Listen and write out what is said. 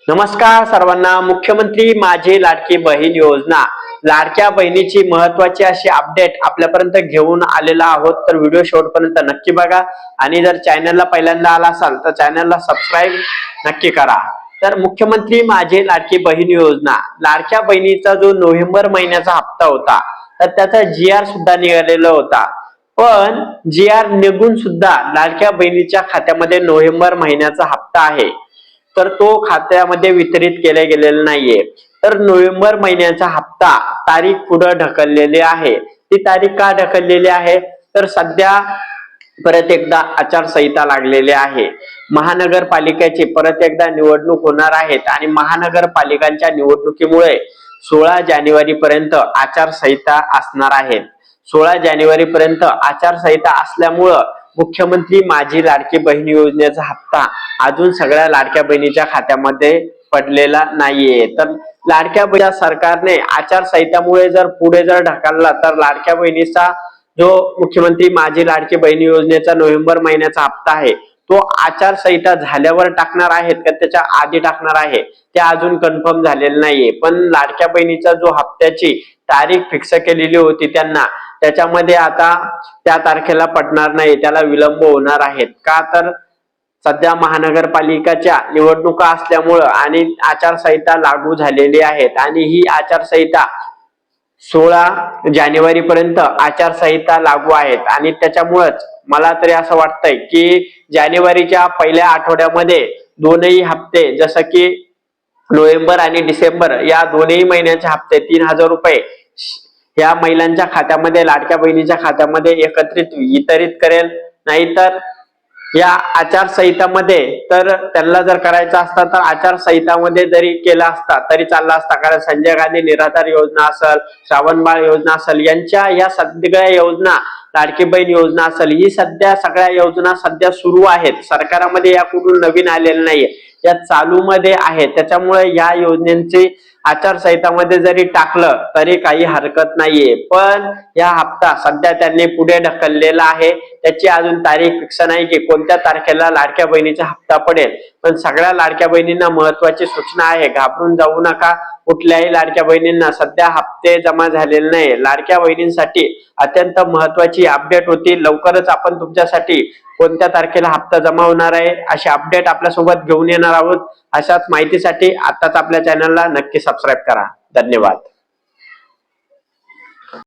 नमस्कार सर्वांना। मुख्यमंत्री माझी लाडकी बहीण योजना, लाडक्या बहिणीची महत्वाची अशी अपडेट आपल्यापर्यंत घेऊन आलेला आहोत। तर व्हिडिओ शेवटपर्यंत नक्की बघा आणि जर चॅनलला पहिल्यांदा आला असाल तर चॅनलला सबस्क्राईब नक्की करा। तर मुख्यमंत्री माझी लाडकी बहीण योजना, लाडक्या बहिणीचा जो नोव्हेंबर महिन्याचा हप्ता होता तर त्याचा GR सुद्धा निघालेला होता, पण GR निघून सुद्धा लाडक्या बहिणीच्या खात्यामध्ये नोव्हेंबर महिन्याचा हप्ता आहे तर तो खात्यामध्ये वितरित केला गेलेला नाहीये। तर नोव्हेंबर महिन्याचा हप्ता तारीख पुढे ढकललेली आहे। ती तारीख का ढकललेली आहे तर सध्या परत एकदा आचारसंहिता लागलेली आहे। महानगरपालिकेची परत एकदा निवडणूक होणार आहेत आणि महानगरपालिकांच्या निवडणुकीमुळे 16 जानेवारी पर्यंत आचारसंहिता असणार आहे। 16 जानेवारी पर्यंत आचारसंहिता असल्यामुळे मुख्यमंत्री माझी लाडकी बहीण योजनेचा हप्ता अजून सगळ्या लाडक्या बहिणीच्या खात्यामध्ये पडलेला नाहीये। तर लाडक्या बहिणीच्या सरकारने आचारसंहितामुळे जर पुढे जर ढकलला तर लाडक्या बहिणीचा जो मुख्यमंत्री माझी लाडकी बहीण योजनेचा नोव्हेंबर महिन्याचा हप्ता आहे तो आचारसंहिता झाल्यावर टाकणार आहेत का त्याच्या आधी टाकणार आहे ते अजून कन्फर्म झालेलं नाहीये। पण लाडक्या बहिणीचा जो हप्त्याची तारीख फिक्स केलेली होती त्यांना, त्याच्यामध्ये आता त्या तारखेला पडणार नाही, त्याला विलंब होणार आहेत। का तर सध्या महानगरपालिकाच्या निवडणुका असल्यामुळे आणि आचारसंहिता लागू झालेली आहेत आणि ही आचारसंहिता 16 जानेवारी पर्यंत आचारसंहिता लागू आहेत आणि त्याच्यामुळेच मला तरी असं वाटतंय की जानेवारीच्या पहिल्या आठवड्यामध्ये दोनही हप्ते जसं की नोव्हेंबर आणि डिसेंबर या दोनही महिन्याचे हप्ते 3000 रुपये या महिलांच्या खात्यामध्ये, लाडक्या बहिणीच्या खात्यामध्ये एकत्रित वितरित करेल। नाहीतर या आचारसंहितामध्ये तर त्यांना जर करायचा असता तर आचारसंहितामध्ये जरी केला असता तरी चालला असता, कारण संजय गांधी निराधार योजना असेल, श्रावणबाळ योजना असेल, यांच्या या सगळ्या योजना, लाडकी बहीण योजना असेल, ही सगळ्या योजना सध्या सुरू आहेत। सरकारमध्ये या कुठून नवीन आलेलं नाहीये, या चालू मध्ये आहे। त्याच्यामुळे या योजनेची आचारसंहितामध्ये जरी टाकलं तरी काही हरकत नाहीये। पण या हप्ता सध्या त्यांनी पुढे ढकललेला आहे, त्याची अजून तारीख फिक्स नाही की कोणत्या तारखेला लाडक्या बहिणीचा हप्ता पडेल। पण सगळ्या लाडक्या बहिणींना महत्वाची सूचना आहे, घाबरून जाऊ नका। कुठल्याही लाडक्या बहिणींना सध्या हप्ते जमा झालेले नाही। लाडक्या बहिणींसाठी अत्यंत महत्वाची अपडेट होती। लवकरच आपण तुमच्यासाठी कोणत्या तारखेला हप्ता जमा होणार आहे अशी अपडेट आपल्यासोबत घेऊन येणार आहोत। अशाच माहितीसाठी आताच आपल्या चॅनलला नक्की सबस्क्राईब करा। धन्यवाद।